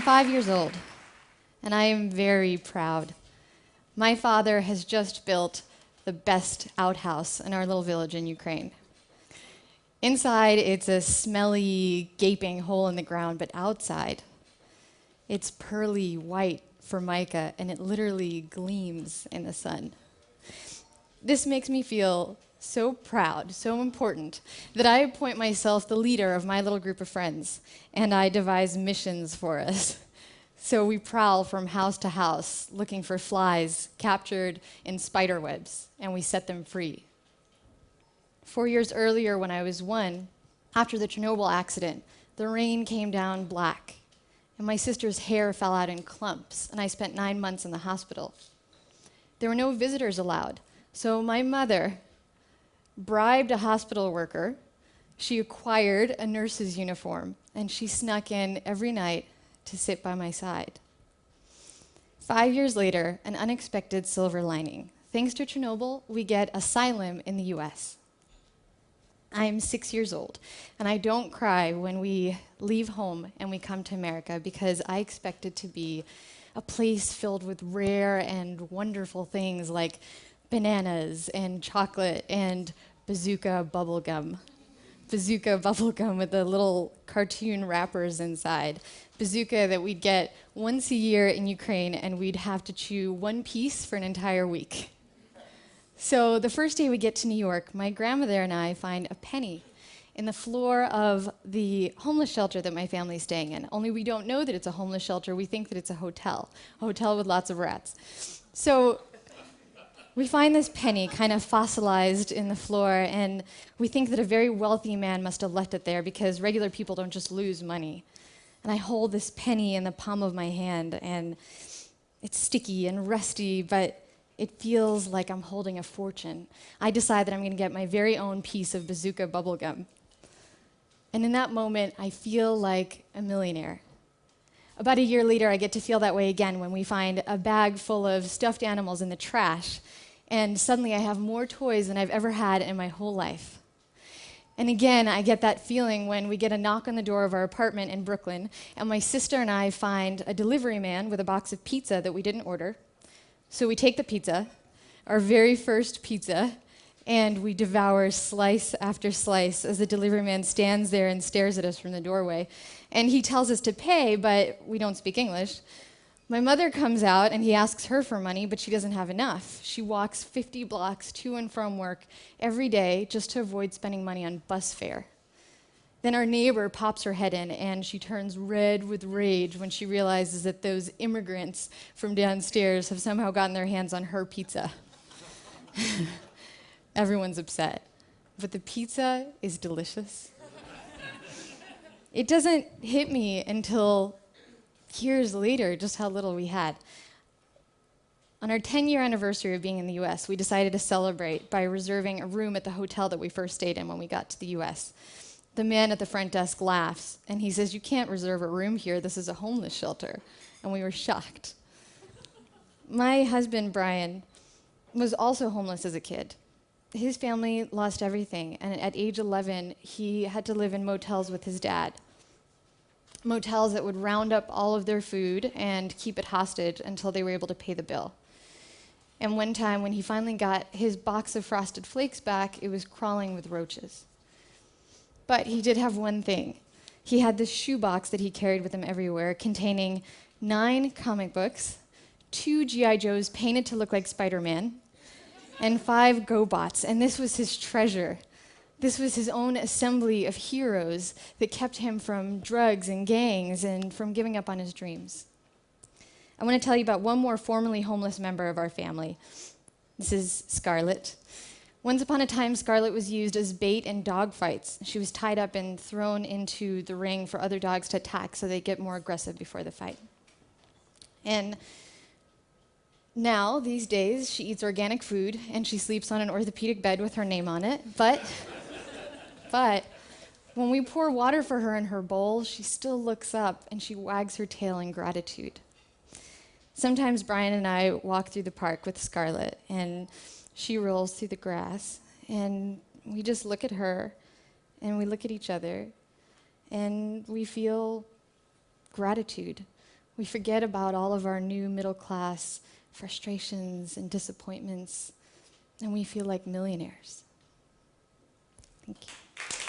5 years old, and I am very proud. My father has just built the best outhouse in our little village in Ukraine. Inside, it's a smelly, gaping hole in the ground, but outside, it's pearly white formica, and it literally gleams in the sun. This makes me feel so proud, so important, that I appoint myself the leader of my little group of friends, and I devise missions for us. So we prowl from house to house, looking for flies captured in spider webs, and we set them free. 4 years earlier, when I was 1, after the Chernobyl accident, the rain came down black, and my sister's hair fell out in clumps, and I spent 9 months in the hospital. There were no visitors allowed, so my mother bribed a hospital worker, she acquired a nurse's uniform, and she snuck in every night to sit by my side. 5 years later, an unexpected silver lining. Thanks to Chernobyl, we get asylum in the US. I am 6 years old, and I don't cry when we leave home and we come to America because I expect it to be a place filled with rare and wonderful things like bananas and chocolate and bazooka bubblegum. Bazooka bubblegum with the little cartoon wrappers inside. Bazooka that we'd get once a year in Ukraine, and we'd have to chew one piece for an entire week. So the first day we get to New York, my grandmother and I find a penny in the floor of the homeless shelter that my family's staying in. Only we don't know that it's a homeless shelter. We think that it's a hotel with lots of rats. So we find this penny kind of fossilized in the floor, and we think that a very wealthy man must have left it there because regular people don't just lose money. And I hold this penny in the palm of my hand, and it's sticky and rusty, but it feels like I'm holding a fortune. I decide that I'm going to get my very own piece of bazooka bubblegum. And in that moment, I feel like a millionaire. About a year later, I get to feel that way again when we find a bag full of stuffed animals in the trash, and suddenly I have more toys than I've ever had in my whole life. And again, I get that feeling when we get a knock on the door of our apartment in Brooklyn, and my sister and I find a delivery man with a box of pizza that we didn't order. So we take the pizza, our very first pizza, and we devour slice after slice as the delivery man stands there and stares at us from the doorway. And he tells us to pay, but we don't speak English. My mother comes out, and he asks her for money, but she doesn't have enough. She walks 50 blocks to and from work every day just to avoid spending money on bus fare. Then our neighbor pops her head in, and she turns red with rage when she realizes that those immigrants from downstairs have somehow gotten their hands on her pizza. Everyone's upset, but the pizza is delicious. It doesn't hit me until years later just how little we had. On our 10-year anniversary of being in the US, we decided to celebrate by reserving a room at the hotel that we first stayed in when we got to the US. The man at the front desk laughs, and he says, "You can't reserve a room here. This is a homeless shelter." And we were shocked. My husband, Brian, was also homeless as a kid. His family lost everything, and at age 11, he had to live in motels with his dad. Motels that would round up all of their food and keep it hostage until they were able to pay the bill. And one time, when he finally got his box of Frosted Flakes back, it was crawling with roaches. But he did have one thing. He had this shoebox that he carried with him everywhere, containing 9 comic books, 2 G.I. Joes painted to look like Spider-Man, and 5 GoBots, and this was his treasure. This was his own assembly of heroes that kept him from drugs and gangs and from giving up on his dreams. I want to tell you about one more formerly homeless member of our family. This is Scarlett. Once upon a time, Scarlett was used as bait in dog fights. She was tied up and thrown into the ring for other dogs to attack so they'd get more aggressive before the fight. And now, these days, she eats organic food and she sleeps on an orthopedic bed with her name on it. But when we pour water for her in her bowl, she still looks up and she wags her tail in gratitude. Sometimes Brian and I walk through the park with Scarlett, and she rolls through the grass, and we just look at her, and we look at each other, and we feel gratitude. We forget about all of our new middle class frustrations and disappointments, and we feel like millionaires. Thank you.